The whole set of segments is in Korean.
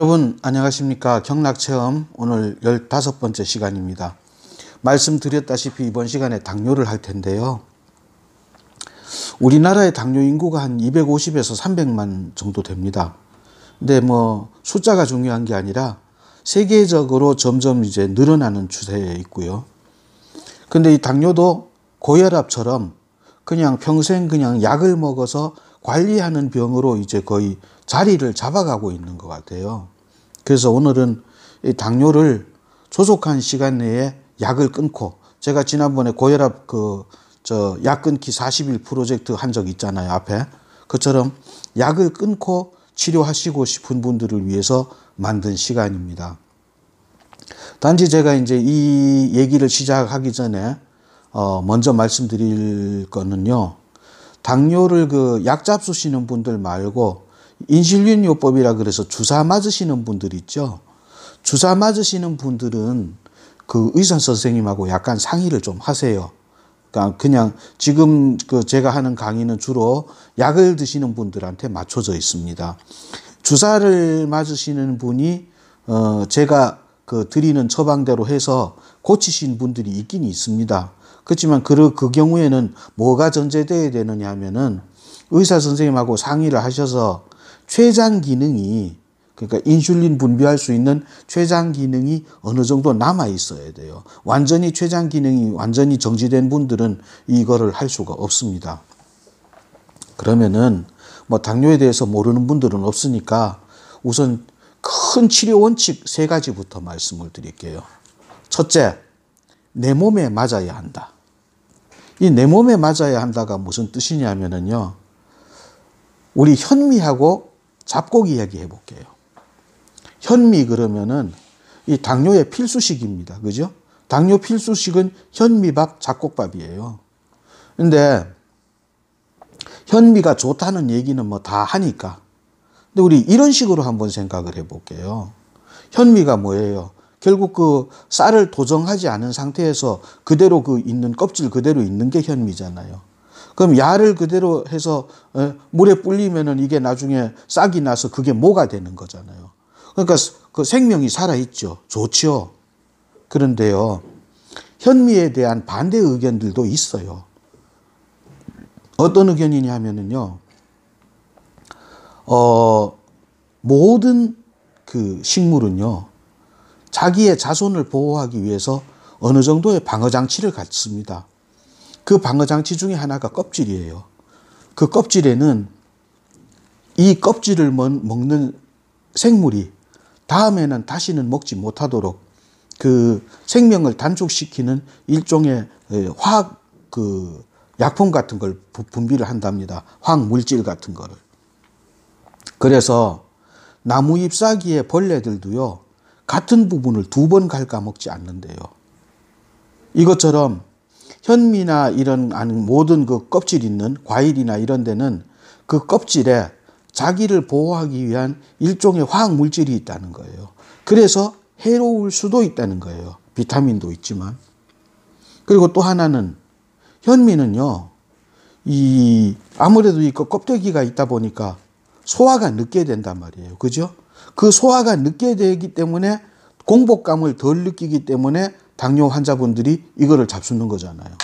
여러분 안녕하십니까. 경락체험 오늘 15번째 시간입니다. 말씀드렸다시피 이번 시간에 당뇨를 할 텐데요. 우리나라의 당뇨 인구가 한 250에서 300만 정도 됩니다. 근데 숫자가 중요한 게 아니라 세계적으로 점점 이제 늘어나는 추세에 있고요. 근데 이 당뇨도 고혈압처럼 그냥 평생 그냥 약을 먹어서 관리하는 병으로 이제 거의 자리를 잡아가고 있는 것 같아요. 그래서 오늘은 이 당뇨를 조속한 시간 내에 약을 끊고, 제가 지난번에 고혈압 약 끊기 40일 프로젝트 한 적 있잖아요, 앞에. 그처럼 약을 끊고 치료하시고 싶은 분들을 위해서 만든 시간입니다. 단지 제가 이제 이 얘기를 시작하기 전에 먼저 말씀드릴 거는요. 당뇨를 약 잡수시는 분들 말고 인슐린요법이라 그래서 주사 맞으시는 분들 있죠. 주사 맞으시는 분들은 그 의사 선생님하고 약간 상의를 좀 하세요. 그러니까 그냥 지금 제가 하는 강의는 주로 약을 드시는 분들한테 맞춰져 있습니다. 주사를 맞으시는 분이 제가 드리는 처방대로 해서 고치신 분들이 있긴 있습니다. 그렇지만 그 경우에는 뭐가 전제되어야 되느냐 하면은 의사 선생님하고 상의를 하셔서 췌장 기능이, 그러니까 인슐린 분비할 수 있는 췌장 기능이 어느 정도 남아 있어야 돼요. 완전히 췌장 기능이 완전히 정지된 분들은 이거를 할 수가 없습니다. 그러면은 당뇨에 대해서 모르는 분들은 없으니까 우선 큰 치료 원칙 3가지부터 말씀을 드릴게요. 첫째, 내 몸에 맞아야 한다. 이 내 몸에 맞아야 한다가 무슨 뜻이냐면요. 우리 현미하고 잡곡 이야기 해볼게요. 현미 그러면은 이 당뇨의 필수식입니다. 그죠? 당뇨 필수식은 현미밥, 잡곡밥이에요. 근데 현미가 좋다는 얘기는 다 하니까. 근데 우리 이런 식으로 한번 생각을 해볼게요. 현미가 뭐예요? 결국 쌀을 도정하지 않은 상태에서 그대로 있는 껍질 그대로 있는 게 현미잖아요. 그럼 야를 그대로 해서 물에 불리면은 이게 나중에 싹이 나서 그게 모가 되는 거잖아요. 그러니까 그 생명이 살아있죠. 좋죠. 그런데요, 현미에 대한 반대 의견들도 있어요. 어떤 의견이냐 하면은요, 모든 식물은요, 자기의 자손을 보호하기 위해서 어느 정도의 방어장치를 갖습니다. 그 방어장치 중에 하나가 껍질이에요. 그 껍질에는 이 껍질을 먹는 생물이 다음에는 다시는 먹지 못하도록 그 생명을 단축시키는 일종의 화학 약품 같은 걸 분비를 한답니다. 화학 물질 같은 거를. 그래서 나무 잎사귀의 벌레들도요, 같은 부분을 2번 갉아먹지 않는데요. 이것처럼 현미나 이런 모든 껍질 있는 과일이나 이런 데는 그 껍질에 자기를 보호하기 위한 일종의 화학 물질이 있다는 거예요. 그래서 해로울 수도 있다는 거예요. 비타민도 있지만. 그리고 또 하나는 현미는요, 아무래도 이 껍데기가 있다 보니까 소화가 늦게 된단 말이에요. 그죠? 그 소화가 늦게 되기 때문에 공복감을 덜 느끼기 때문에 당뇨 환자분들이 이거를 잡수는 거잖아요.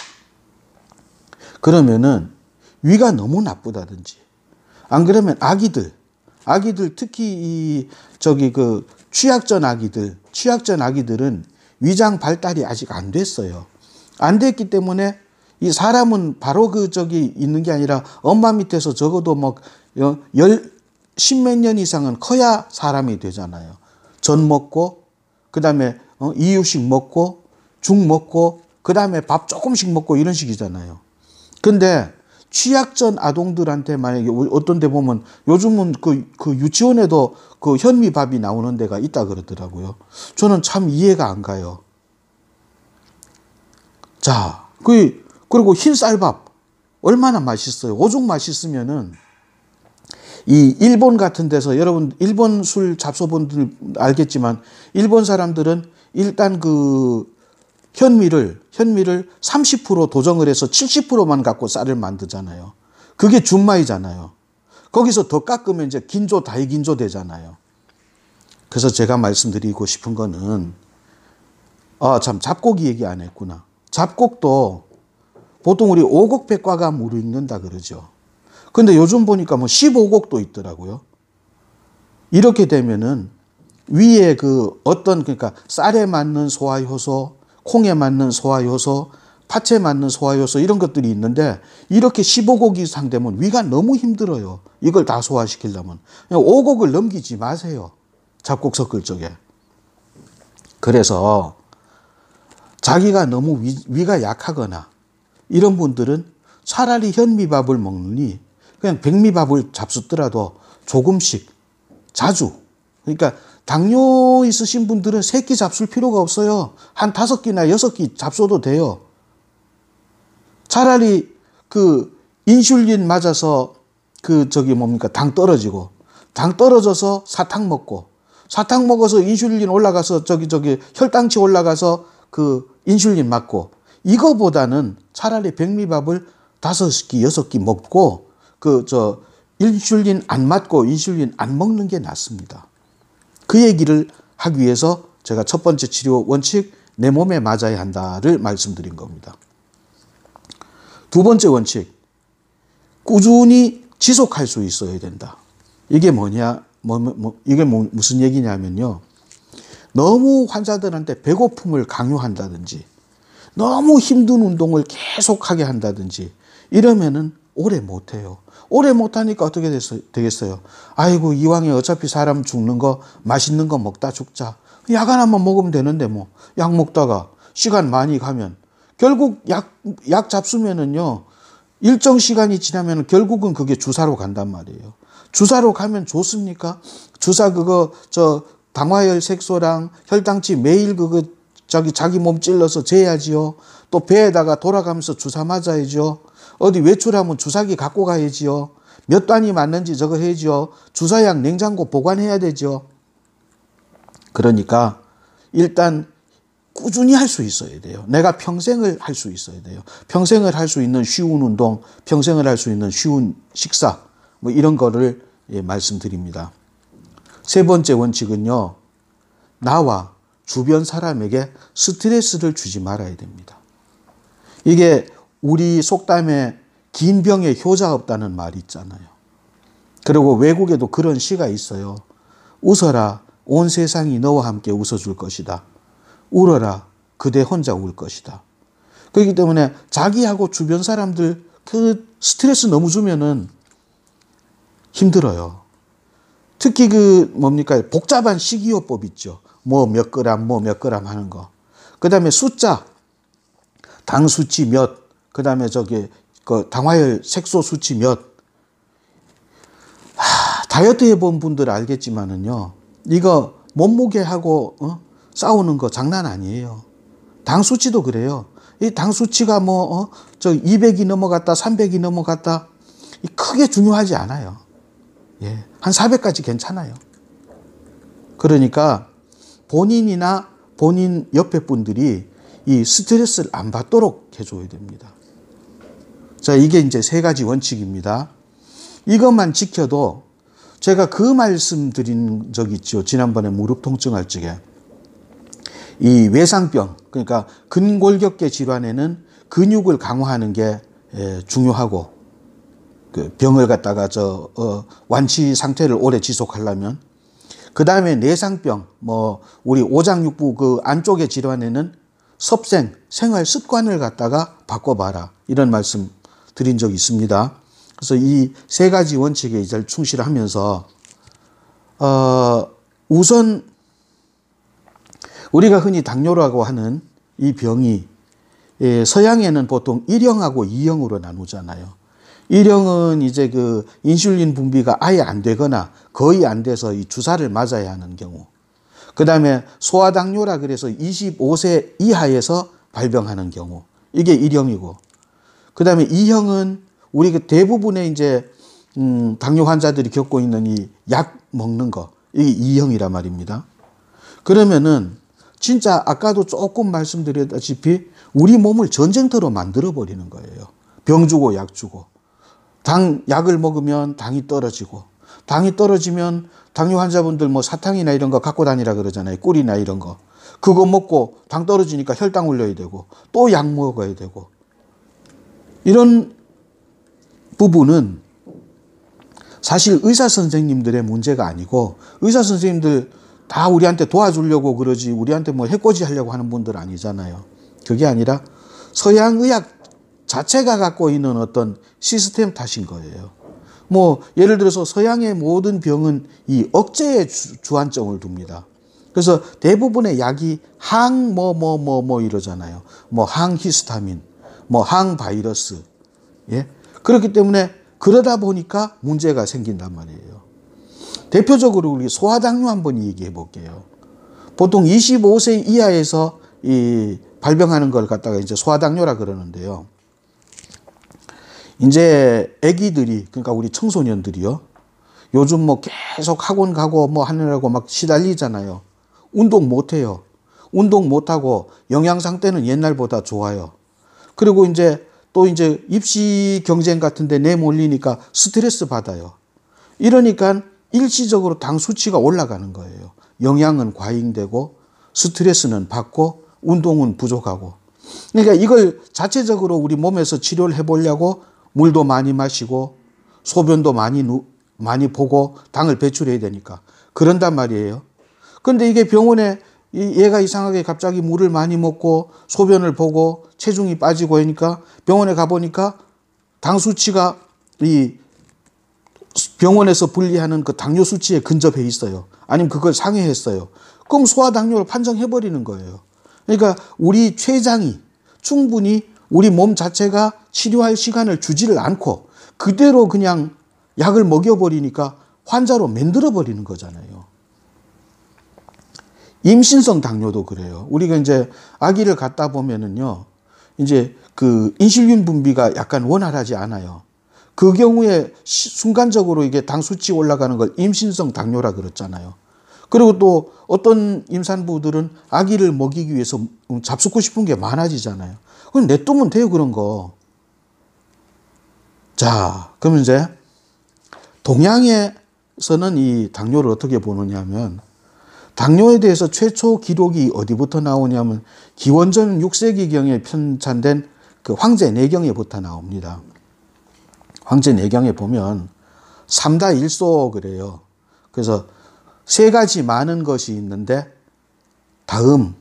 그러면은 위가 너무 나쁘다든지, 안 그러면 아기들 특히 취약전 아기들은 위장 발달이 아직 안 됐어요. 안 됐기 때문에 이 사람은 바로 있는 게 아니라 엄마 밑에서 적어도 10몇 년 이상은 커야 사람이 되잖아요. 전 먹고, 그 다음에 이유식 먹고, 죽 먹고, 그 다음에 밥 조금씩 먹고 이런 식이잖아요. 근데 취약전 아동들한테 만약에 어떤 데 보면 요즘은 유치원에도 현미밥이 나오는 데가 있다 그러더라고요. 저는 참 이해가 안 가요. 자, 그리고 흰쌀밥 얼마나 맛있어요. 오죽 맛있으면은 이 일본 같은 데서, 여러분 일본 술 잡숴본 분들 알겠지만 일본 사람들은 일단 현미를 30% 도정을 해서 70%만 갖고 쌀을 만들잖아요. 그게 준마이잖아요. 거기서 더 깎으면 이제 긴조, 다이긴조 되잖아요. 그래서 제가 말씀드리고 싶은 거는, 참, 잡곡 얘기 안 했구나. 잡곡도 보통 우리 오곡백과가 무르익는다 그러죠. 근데 요즘 보니까 뭐 15곡도 있더라고요. 이렇게 되면은 위에 그 어떤, 그러니까 쌀에 맞는 소화효소, 콩에 맞는 소화효소, 팥에 맞는 소화효소 이런 것들이 있는데 이렇게 15곡 이상 되면 위가 너무 힘들어요. 이걸 다 소화시키려면. 5곡을 넘기지 마세요. 잡곡 섞을 적에. 그래서 자기가 너무 위가 약하거나 이런 분들은 차라리 현미밥을 먹느니 그냥 백미밥을 잡수더라도 조금씩 자주. 그러니까 당뇨 있으신 분들은 3끼 잡술 필요가 없어요. 한 5끼나 6끼 잡숴도 돼요. 차라리 그 인슐린 맞아서 당 떨어지고 당 떨어져서 사탕 먹어서 인슐린 올라가서 혈당치 올라가서 그 인슐린 맞고 이거보다는 차라리 백미밥을 5끼 6끼 먹고 인슐린 안 맞고 인슐린 안 먹는 게 낫습니다. 그 얘기를 하기 위해서 제가 첫 번째 치료 원칙, 내 몸에 맞아야 한다를 말씀드린 겁니다. 두 번째 원칙, 꾸준히 지속할 수 있어야 된다. 이게 뭐냐, 이게 무슨 얘기냐면요. 너무 환자들한테 배고픔을 강요한다든지, 너무 힘든 운동을 계속하게 한다든지, 이러면은 오래 못해요. 오래 못하니까 어떻게 되겠어요? 아이고, 이왕에 어차피 사람 죽는 거, 맛있는 거 먹다 죽자. 약 하나만 먹으면 되는데 뭐, 약 먹다가 시간 많이 가면, 결국 약 잡수면은요, 일정 시간이 지나면 결국은 그게 주사로 간단 말이에요. 주사로 가면 좋습니까? 주사 당화혈 색소랑 혈당치 매일 자기 몸 찔러서 재야지요. 또 배에다가 돌아가면서 주사 맞아야죠. 어디 외출하면 주사기 갖고 가야지요. 몇 단이 맞는지 저거 해야죠. 주사약 냉장고 보관해야 되죠. 그러니까 일단 꾸준히 할 수 있어야 돼요. 내가 평생을 할 수 있어야 돼요. 평생을 할 수 있는 쉬운 운동, 평생을 할 수 있는 쉬운 식사, 뭐 이런 거를 말씀드립니다. 세 번째 원칙은요. 나와 주변 사람에게 스트레스를 주지 말아야 됩니다. 이게 우리 속담에 긴 병에 효자 없다는 말이 있잖아요. 그리고 외국에도 그런 시가 있어요. 웃어라, 온 세상이 너와 함께 웃어줄 것이다. 울어라, 그대 혼자 울 것이다. 그렇기 때문에 자기하고 주변 사람들 그 스트레스 너무 주면은 힘들어요. 특히 복잡한 식이요법 있죠. 뭐 몇 그램 하는 거. 그 다음에 숫자, 당 수치 몇, 그 다음에 당화혈 색소 수치 몇. 다이어트 해본 분들 알겠지만은요, 이거 몸무게하고 싸우는 거 장난 아니에요. 당 수치도 그래요. 이 당 수치가 200이 넘어갔다, 300이 넘어갔다, 크게 중요하지 않아요. 예, 한 400까지 괜찮아요. 그러니까 본인이나 본인 옆에 분들이 이 스트레스를 안 받도록 해줘야 됩니다. 자, 이게 이제 3가지 원칙입니다. 이것만 지켜도 제가 그 말씀 드린 적 있죠. 지난번에 무릎 통증 할 적에. 이 외상병, 그러니까 근골격계 질환에는 근육을 강화하는 게 중요하고, 그 병을 갖다가 완치 상태를 오래 지속하려면, 그 다음에 내상병, 우리 오장육부 그 안쪽의 질환에는 섭생, 생활 습관을 갖다가 바꿔봐라. 이런 말씀 드린 적이 있습니다. 그래서 이 3가지 원칙에 잘 충실하면서, 우선, 우리가 흔히 당뇨라고 하는 이 병이 서양에는 보통 1형하고 2형으로 나누잖아요. 1형은 이제 그 인슐린 분비가 아예 안 되거나 거의 안 돼서 이 주사를 맞아야 하는 경우. 그 다음에 소아당뇨라 그래서 25세 이하에서 발병하는 경우. 이게 1형이고. 그 다음에 2형은 우리 대부분의 이제 당뇨 환자들이 겪고 있는 이 약 먹는 거. 이게 2형이란 말입니다. 그러면은 진짜 아까도 조금 말씀드렸다시피 우리 몸을 전쟁터로 만들어 버리는 거예요. 병 주고 약 주고. 약을 먹으면 당이 떨어지고, 당이 떨어지면 당뇨 환자분들 뭐 사탕이나 이런 거 갖고 다니라 그러잖아요. 꿀이나 이런 거. 그거 먹고 당 떨어지니까 혈당 올려야 되고 또 약 먹어야 되고. 이런 부분은 사실 의사 선생님들의 문제가 아니고 의사 선생님들 다 우리한테 도와주려고 그러지 우리한테 뭐 해코지 하려고 하는 분들 아니잖아요. 그게 아니라 서양의학 자체가 갖고 있는 어떤 시스템 탓인 거예요. 뭐 예를 들어서 서양의 모든 병은 이 억제에 주안점을 둡니다. 그래서 대부분의 약이 이러잖아요. 뭐 항히스타민, 뭐 항바이러스. 예? 그렇기 때문에 그러다 보니까 문제가 생긴단 말이에요. 대표적으로 우리 소아당뇨 한번 얘기해 볼게요. 보통 25세 이하에서 이 발병하는 걸 갖다가 이제 소아당뇨라 그러는데요. 이제 아기들이, 그러니까 우리 청소년들이요. 요즘 뭐 계속 학원 가고 뭐 하느라고 막 시달리잖아요. 운동 못 해요. 운동 못 하고 영양 상태는 옛날보다 좋아요. 그리고 이제 또 이제 입시 경쟁 같은 데 내몰리니까 스트레스 받아요. 이러니까 일시적으로 당 수치가 올라가는 거예요. 영양은 과잉되고 스트레스는 받고 운동은 부족하고. 그러니까 이걸 자체적으로 우리 몸에서 치료를 해보려고 물도 많이 마시고 소변도 많이 보고 당을 배출해야 되니까 그런단 말이에요. 근데 이게 병원에 얘가 이상하게 갑자기 물을 많이 먹고 소변을 보고 체중이 빠지고 하니까 병원에 가보니까 당 수치가 이 병원에서 분리하는 그 당뇨 수치에 근접해 있어요. 아니면 그걸 상회했어요. 그럼 소아당뇨로 판정해버리는 거예요. 그러니까 우리 췌장이 충분히 우리 몸 자체가 치료할 시간을 주지를 않고 그대로 그냥 약을 먹여버리니까 환자로 만들어버리는 거잖아요. 임신성 당뇨도 그래요. 우리가 이제 아기를 갖다 보면은요, 이제 그 인슐린 분비가 약간 원활하지 않아요. 그 경우에 순간적으로 이게 당 수치 올라가는 걸 임신성 당뇨라 그랬잖아요. 그리고 또 어떤 임산부들은 아기를 먹이기 위해서 잡숫고 싶은 게 많아지잖아요. 그럼 내두면 돼요, 그런 거. 자, 그러면 이제 동양에서는 이 당뇨를 어떻게 보느냐 하면 당뇨에 대해서 최초 기록이 어디부터 나오냐면 기원전 6세기경에 편찬된 그 황제내경에부터 나옵니다. 황제내경에 보면 삼다일소 그래요. 그래서 세 가지 많은 것이 있는데 다음,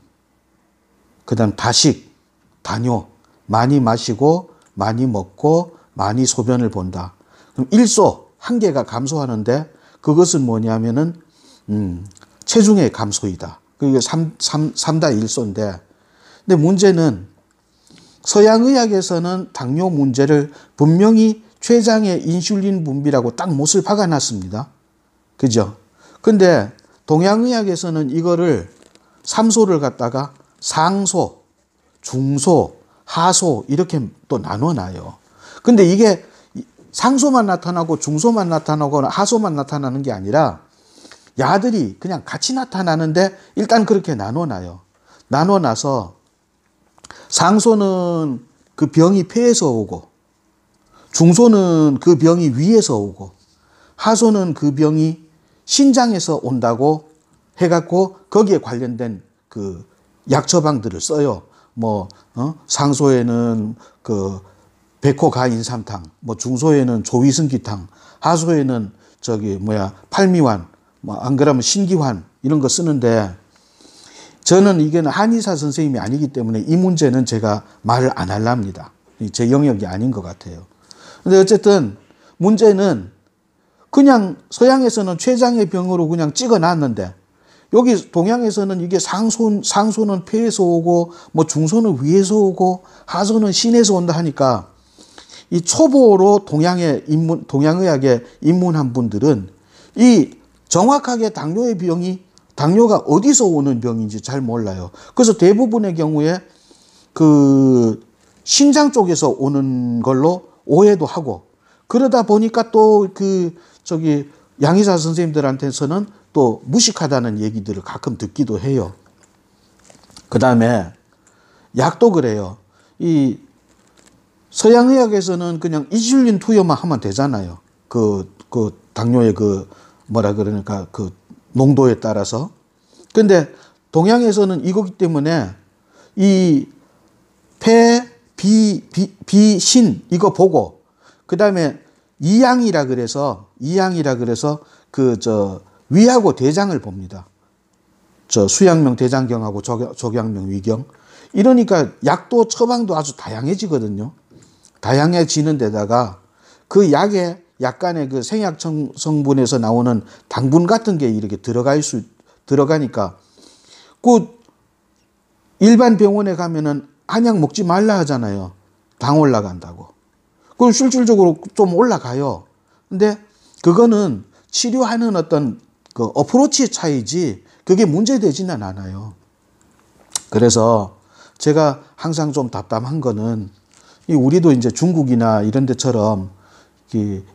그다음 다식, 다뇨, 많이 마시고 많이 먹고 많이 소변을 본다. 그럼 일소 한 개가 감소하는데 그것은 뭐냐면은 체중의 감소이다. 그게 삼다일소인데, 근데 문제는 서양의학에서는 당뇨 문제를 분명히 췌장의 인슐린 분비라고 딱 못을 박아놨습니다. 그죠? 근데 동양의학에서는 이거를 삼소를 갖다가 상소, 중소, 하소 이렇게 또 나눠놔요. 근데 이게 상소만 나타나고 중소만 나타나고 하소만 나타나는 게 아니라 야들이 그냥 같이 나타나는데 일단 그렇게 나눠놔요. 나눠놔서 상소는 그 병이 폐에서 오고 중소는 그 병이 위에서 오고 하소는 그 병이 신장에서 온다고 해갖고 거기에 관련된 그 약 처방들을 써요. 상소에는 그 백호가인삼탕, 중소에는 조위승기탕, 하소에는 팔미환, 안 그러면 신기환 이런 거 쓰는데 저는 이게는 한의사 선생님이 아니기 때문에 이 문제는 제가 말을 안 하랍니다. 제 영역이 아닌 것 같아요. 근데 어쨌든 문제는 그냥 서양에서는 췌장의 병으로 그냥 찍어 놨는데 여기 동양에서는 이게 상소는 폐에서 오고 중소는 위에서 오고 하소는 신에서 온다 하니까 이 초보로 동양의학에 입문한 분들은 이 정확하게 당뇨가 어디서 오는 병인지 잘 몰라요. 그래서 대부분의 경우에 그 신장 쪽에서 오는 걸로 오해도 하고 그러다 보니까 또 양의사 선생님들한테서는 또 무식하다는 얘기들을 가끔 듣기도 해요. 그 다음에 약도 그래요. 이 서양의학에서는 그냥 인슐린 투여만 하면 되잖아요. 당뇨의 뭐라 그러니까 그 농도에 따라서. 근데 동양에서는 이거기 때문에 이 폐, 신 이거 보고 그다음에 이양이라 그래서 그 위하고 대장을 봅니다. 수양명 대장경하고 족양명 위경. 이러니까 약도 처방도 아주 다양해지거든요. 다양해지는 데다가 그 약에 약간의 그 생약 성분에서 나오는 당분 같은 게 이렇게 들어가니까 그 일반 병원에 가면은 한약 먹지 말라 하잖아요. 당 올라간다고. 그건 실질적으로 좀 올라가요. 근데 그거는 치료하는 어떤 그 어프로치의 차이지 그게 문제되지는 않아요. 그래서 제가 항상 좀 답답한 거는 우리도 이제 중국이나 이런 데처럼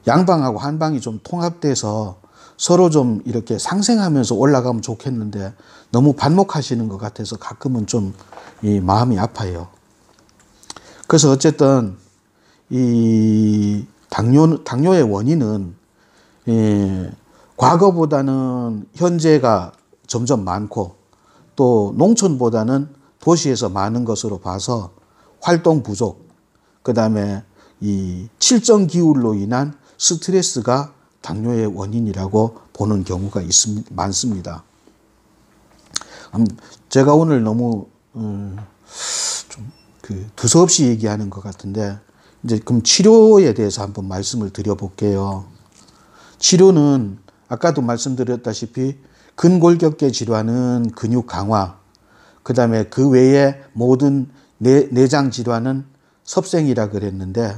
양방하고 한방이 좀 통합돼서 서로 좀 이렇게 상생하면서 올라가면 좋겠는데 너무 반목하시는 것 같아서 가끔은 좀 이 마음이 아파요. 그래서 어쨌든 이 당뇨의 원인은 과거보다는 현재가 점점 많고 또 농촌보다는 도시에서 많은 것으로 봐서 활동 부족, 그 다음에 이 칠정 기울로 인한 스트레스가 당뇨의 원인이라고 보는 경우가 많습니다. 제가 오늘 너무 좀 두서없이 얘기하는 것 같은데 이제 그럼 치료에 대해서 한번 말씀을 드려볼게요. 치료는 아까도 말씀드렸다시피 근골격계 질환은 근육 강화, 그 다음에 그 외에 모든 내장 질환은 섭생이라 그랬는데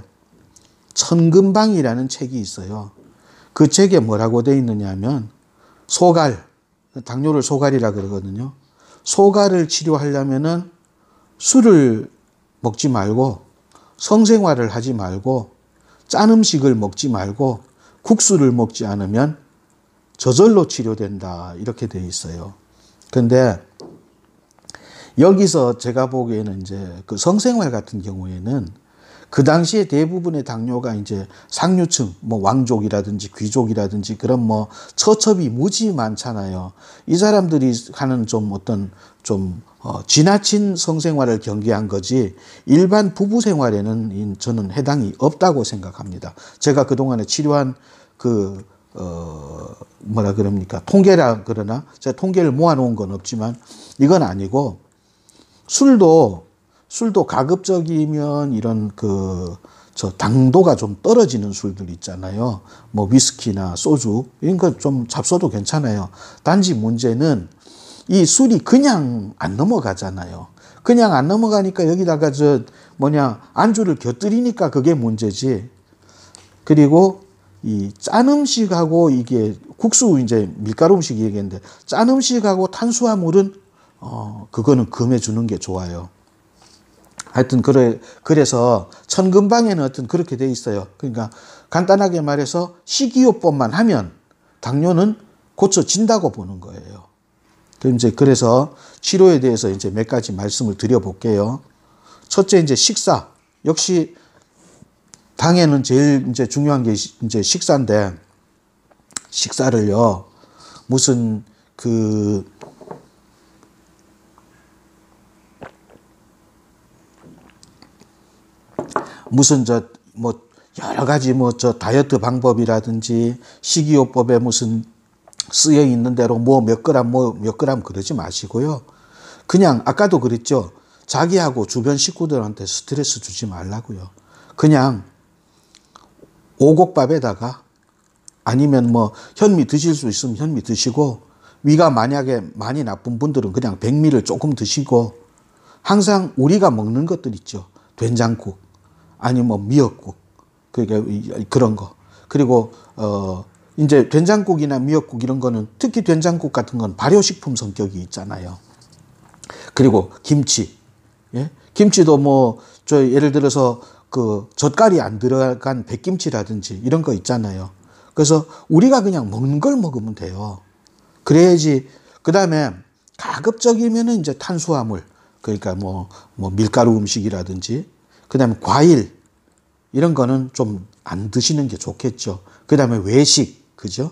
천금방이라는 책이 있어요. 그 책에 뭐라고 되어 있느냐 하면 소갈, 당뇨를 소갈이라 그러거든요. 소갈을 치료하려면은 술을 먹지 말고 성생활을 하지 말고 짠 음식을 먹지 말고 국수를 먹지 않으면 저절로 치료된다 이렇게 되어 있어요. 근데 여기서 제가 보기에는 이제 그 성생활 같은 경우에는 그 당시에 대부분의 당뇨가 이제 상류층, 뭐 왕족이라든지 귀족이라든지 그런 뭐 처첩이 무지 많잖아요. 이 사람들이 하는 좀 어떤 지나친 성생활을 경계한 거지 일반 부부 생활에는 저는 해당이 없다고 생각합니다. 제가 그동안에 치료한 뭐라 그럽니까? 통계라 그러나 제가 통계를 모아놓은 건 없지만 이건 아니고 술도 가급적이면 이런 당도가 좀 떨어지는 술들 있잖아요. 뭐 위스키나 소주 이런 거 좀 잡숴도 괜찮아요. 단지 문제는 이 술이 그냥 안 넘어가잖아요. 그냥 안 넘어가니까 여기다가 안주를 곁들이니까 그게 문제지. 그리고 이 짠 음식하고 이게 국수 이제 밀가루 음식 얘기했는데 짠 음식하고 탄수화물은 그거는 금해 주는 게 좋아요. 하여튼 그래서 천금방에는 하여튼 그렇게 돼 있어요. 그러니까 간단하게 말해서 식이요법만 하면 당뇨는 고쳐진다고 보는 거예요. 그래서 치료에 대해서 이제 몇 가지 말씀을 드려볼게요. 첫째 이제 식사. 역시 당에는 제일 이제 중요한 게 이제 식사인데 식사를요 무슨 여러 가지 다이어트 방법이라든지 식이요법에 무슨 쓰여 있는 대로 몇 그램 그러지 마시고요. 그냥 아까도 그랬죠. 자기하고 주변 식구들한테 스트레스 주지 말라고요. 그냥 오곡밥에다가 아니면 현미 드실 수 있으면 현미 드시고 위가 만약에 많이 나쁜 분들은 그냥 백미를 조금 드시고 항상 우리가 먹는 것들 있죠. 된장국 아니면 미역국 그러니까 그런 거. 그리고 이제 된장국이나 미역국 이런 거는 특히 된장국 같은 건 발효식품 성격이 있잖아요. 그리고 김치. 예? 김치도 예를 들어서 젓갈이 안 들어간 백김치라든지 이런 거 있잖아요. 그래서 우리가 그냥 먹는 걸 먹으면 돼요. 그래야지. 그 다음에 가급적이면은 이제 탄수화물, 그러니까 밀가루 음식이라든지, 그 다음에 과일, 이런 거는 좀 안 드시는 게 좋겠죠. 그 다음에 외식, 그죠?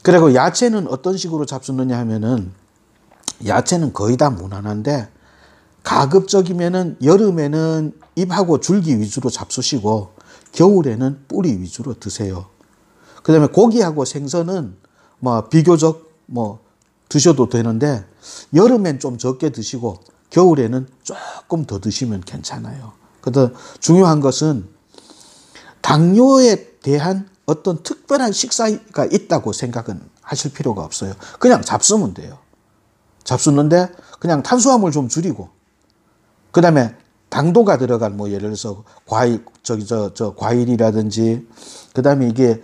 그리고 야채는 어떤 식으로 잡수느냐 하면은 야채는 거의 다 무난한데 가급적이면은 여름에는 잎하고 줄기 위주로 잡수시고 겨울에는 뿌리 위주로 드세요. 그 다음에 고기하고 생선은 뭐 비교적 뭐 드셔도 되는데 여름엔 좀 적게 드시고 겨울에는 조금 더 드시면 괜찮아요. 그래서 중요한 것은 당뇨에 대한 어떤 특별한 식사가 있다고 생각은 하실 필요가 없어요. 그냥 잡수면 돼요. 잡수는데 그냥 탄수화물 좀 줄이고 그 다음에 당도가 들어간 뭐 예를 들어서 과일 과일이라든지 그 다음에 이게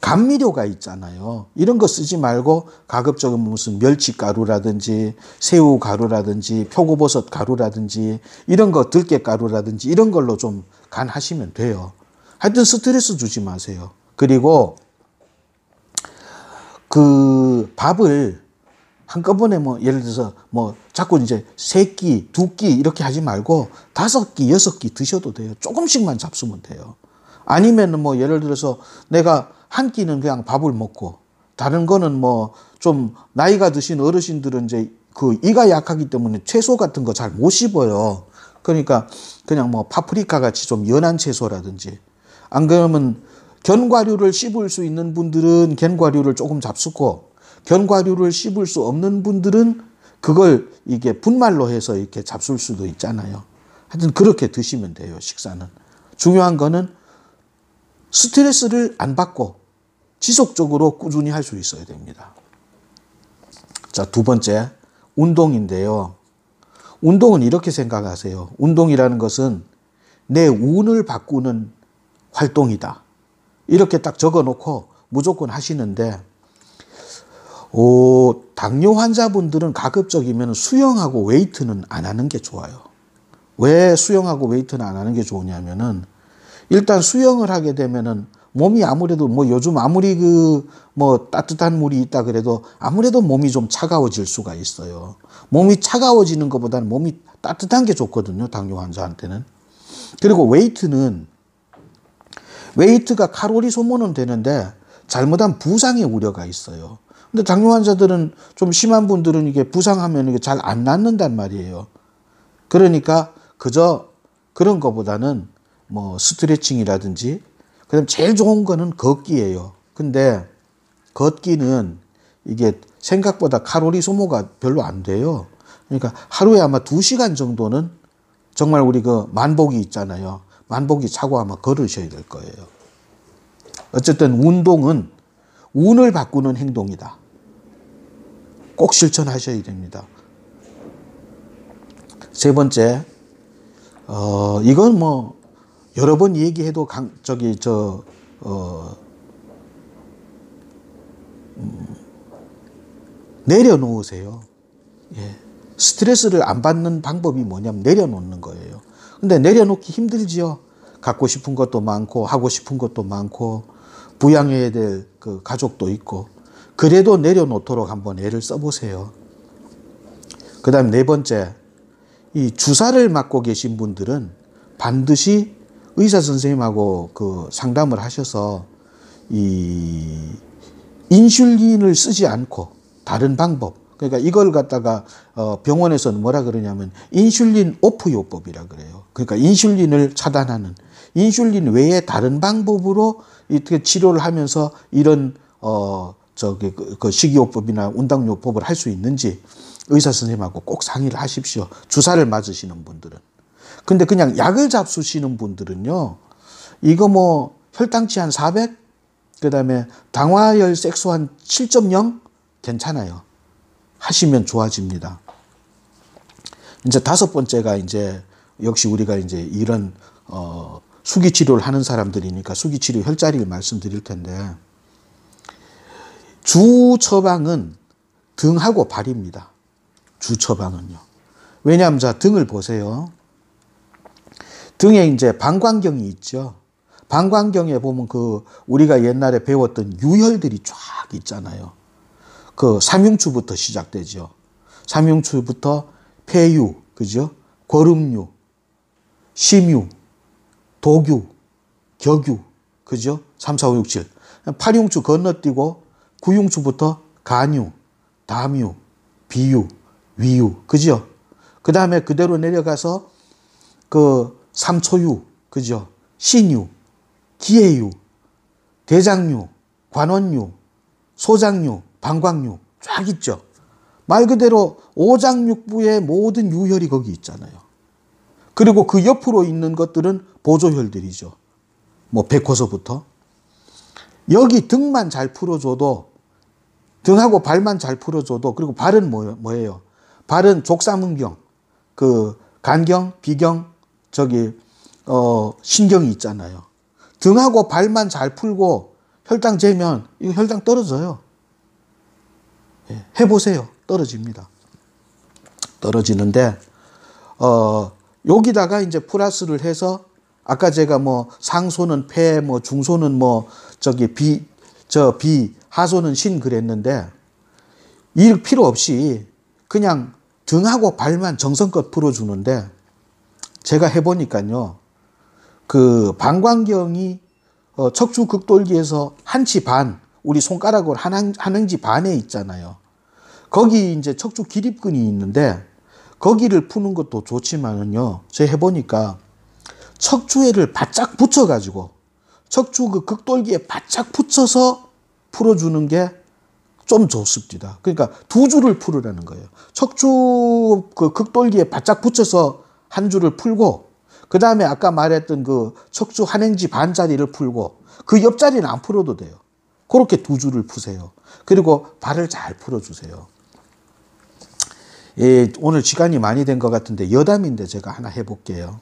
감미료가 있잖아요. 이런 거 쓰지 말고 가급적이면 무슨 멸치가루라든지 새우가루라든지 표고버섯 가루라든지 이런 거 들깨가루라든지 이런 걸로 좀 간하시면 돼요. 하여튼 스트레스 주지 마세요. 그리고 그 밥을 한꺼번에 뭐 예를 들어서 뭐 자꾸 이제 3끼, 2끼 이렇게 하지 말고 5끼, 6끼 드셔도 돼요. 조금씩만 잡수면 돼요. 아니면은 뭐 예를 들어서 내가 한 끼는 그냥 밥을 먹고 다른 거는 뭐 좀 나이가 드신 어르신들은 이제 그 이가 약하기 때문에 채소 같은 거 잘 못 씹어요. 그러니까 그냥 뭐 파프리카 같이 좀 연한 채소라든지 안 그러면 견과류를 씹을 수 있는 분들은 견과류를 조금 잡수고 견과류를 씹을 수 없는 분들은 그걸 이게 분말로 해서 이렇게 잡술 수도 있잖아요. 하여튼 그렇게 드시면 돼요, 식사는. 중요한 거는 스트레스를 안 받고 지속적으로 꾸준히 할 수 있어야 됩니다. 자, 두 번째, 운동인데요. 운동은 이렇게 생각하세요. 운동이라는 것은 내 운을 바꾸는 활동이다. 이렇게 딱 적어 놓고 무조건 하시는데, 당뇨 환자분들은 가급적이면 수영하고 웨이트는 안 하는 게 좋아요. 왜 수영하고 웨이트는 안 하는 게 좋으냐면은, 일단 수영을 하게 되면은 몸이 아무래도 뭐 요즘 아무리 그 뭐 따뜻한 물이 있다 그래도 아무래도 몸이 좀 차가워질 수가 있어요. 몸이 차가워지는 것보다는 몸이 따뜻한 게 좋거든요, 당뇨 환자한테는. 그리고 웨이트가 칼로리 소모는 되는데 잘못하면 부상의 우려가 있어요. 근데 당뇨 환자들은 좀 심한 분들은 이게 부상하면 이게 잘 안 낫는단 말이에요. 그러니까 그저 그런 것보다는 뭐 스트레칭이라든지 그다음 제일 좋은 거는 걷기예요. 근데 걷기는 이게 생각보다 칼로리 소모가 별로 안 돼요. 그러니까 하루에 아마 2시간 정도는 정말 우리 그 만보기 있잖아요. 만보기 차고 아마 걸으셔야 될 거예요. 어쨌든 운동은 운을 바꾸는 행동이다. 꼭 실천하셔야 됩니다. 세 번째, 이건 뭐 여러 번 얘기해도 내려놓으세요. 예. 스트레스를 안 받는 방법이 뭐냐면 내려놓는 거예요. 근데 내려놓기 힘들지요. 갖고 싶은 것도 많고 하고 싶은 것도 많고 부양해야 될 그 가족도 있고 그래도 내려놓도록 한번 애를 써보세요. 그 다음 네 번째, 이 주사를 맞고 계신 분들은 반드시 의사 선생님하고 그 상담을 하셔서 이 인슐린을 쓰지 않고 다른 방법, 그러니까 이걸 갖다가 병원에서는 뭐라 그러냐면 인슐린 오프 요법이라 그래요. 그러니까 인슐린을 차단하는, 인슐린 외에 다른 방법으로 이렇게 치료를 하면서 이런 그 식이요법이나 운동요법을 할 수 있는지 의사 선생님하고 꼭 상의를 하십시오. 주사를 맞으시는 분들은. 근데 그냥 약을 잡수시는 분들은요, 이거 뭐 혈당치 한 400, 그 다음에 당화혈 색소 한 7.0 괜찮아요. 하시면 좋아집니다. 이제 다섯 번째가 이제 역시 우리가 이제 이런 수기 치료를 하는 사람들이니까 수기 치료 혈자리를 말씀드릴 텐데, 주 처방은 등하고 발입니다. 주 처방은요. 왜냐하면 자, 등을 보세요. 등에 이제 방광경이 있죠. 방광경에 보면 그 우리가 옛날에 배웠던 유혈들이 쫙 있잖아요. 그 삼흉추부터 시작되죠. 삼흉추부터 폐유, 그죠? 거름류, 심유, 도규, 격유, 그죠? 3, 4, 5, 6, 7. 8흉추 건너뛰고 구흉추부터 간유, 담유, 비유, 위유, 그죠? 그 다음에 그대로 내려가서 그 삼초유, 그죠? 신유, 기해유, 대장유, 관원유, 소장유, 방광유 쫙 있죠. 말 그대로 오장육부의 모든 유혈이 거기 있잖아요. 그리고 그 옆으로 있는 것들은 보조혈들이죠. 뭐 백호서부터. 여기 등만 잘 풀어줘도, 등하고 발만 잘 풀어줘도, 그리고 발은 뭐예요? 발은 족삼은경, 그 간경, 비경, 신경이 있잖아요. 등하고 발만 잘 풀고 혈당 재면 이거 혈당 떨어져요. 예, 해보세요. 떨어집니다. 떨어지는데 여기다가 이제 플러스를 해서 아까 제가 뭐 상소는 폐, 뭐 중소는 뭐 비, 하소는 신 그랬는데 이 필요 없이 그냥 등하고 발만 정성껏 풀어주는데 제가 해보니까요. 그 방광경이 척추 극돌기에서 한치 반, 우리 손가락으로 한 행지 반에 있잖아요. 거기 이제 척추 기립근이 있는데 거기를 푸는 것도 좋지만은요. 제가 해보니까 척추에를 바짝 붙여가지고 척추 그 극돌기에 바짝 붙여서 풀어주는 게 좀 좋습니다. 그러니까 두 줄을 풀으라는 거예요. 척추 그 극돌기에 바짝 붙여서 한 줄을 풀고 그 다음에 아까 말했던 그 척추 한행지 반짜리를 풀고 그 옆자리는 안 풀어도 돼요. 그렇게 두 줄을 푸세요. 그리고 발을 잘 풀어주세요. 예, 오늘 시간이 많이 된 것 같은데 여담인데 제가 하나 해볼게요.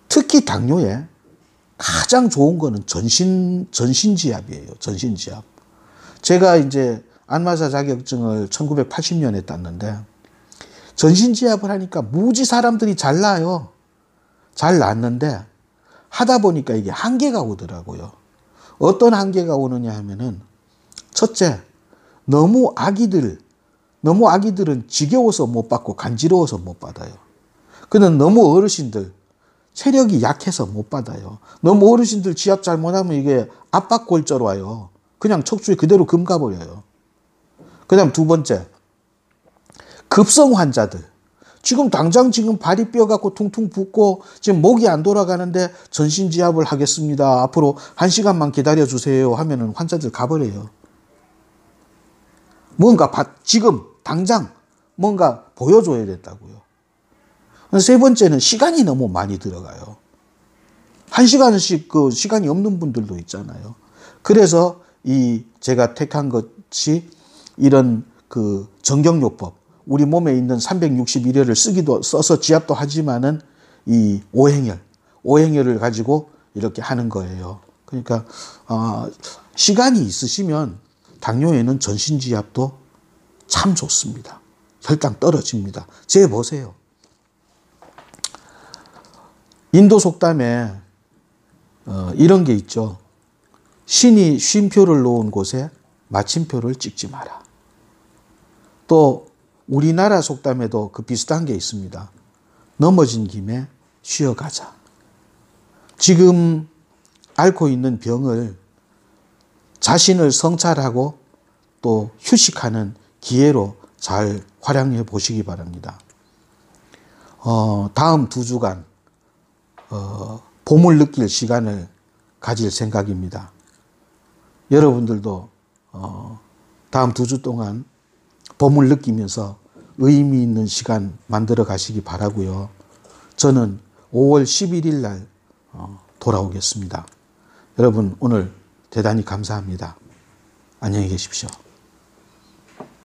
특히 당뇨에 가장 좋은 거는 전신지압이에요. 전신지압. 제가 이제 안마사 자격증을 1980년에 땄는데 전신지압을 하니까 무지 사람들이 잘 나요. 잘 낫는데 하다 보니까 이게 한계가 오더라고요. 어떤 한계가 오느냐 하면은 첫째, 너무 아기들은 지겨워서 못 받고 간지러워서 못 받아요. 근데 너무 어르신들 체력이 약해서 못 받아요. 너무 어르신들 지압 잘못하면 이게 압박골절 와요. 그냥 척추에 그대로 금 가버려요. 그 다음 두 번째, 급성 환자들. 당장 발이 뼈갖고 퉁퉁 붓고 지금 목이 안 돌아가는데 전신지압을 하겠습니다. 앞으로 1시간만 기다려주세요 하면은 환자들 가버려요. 지금 당장 뭔가 보여줘야 된다고요. 세 번째는 시간이 너무 많이 들어가요. 1시간씩 그 시간이 없는 분들도 있잖아요. 그래서 제가 택한 것이 이런 그 정경요법, 우리 몸에 있는 361회를 써서 지압도 하지만은 이 오행혈을 가지고 이렇게 하는 거예요. 그러니까 시간이 있으시면 당뇨에는 전신지압도 참 좋습니다. 혈당 떨어집니다. 재보세요. 인도 속담에 이런 게 있죠. 신이 쉼표를 놓은 곳에 마침표를 찍지 마라. 또 우리나라 속담에도 그 비슷한 게 있습니다. 넘어진 김에 쉬어가자. 지금 앓고 있는 병을 자신을 성찰하고 또 휴식하는 기회로 잘 활용해 보시기 바랍니다. 다음 2주간 봄을 느낄 시간을 가질 생각입니다. 여러분들도 다음 2주 동안 봄을 느끼면서 의미 있는 시간 만들어 가시기 바라고요. 저는 5월 11일 날 돌아오겠습니다. 여러분 오늘 대단히 감사합니다. 안녕히 계십시오.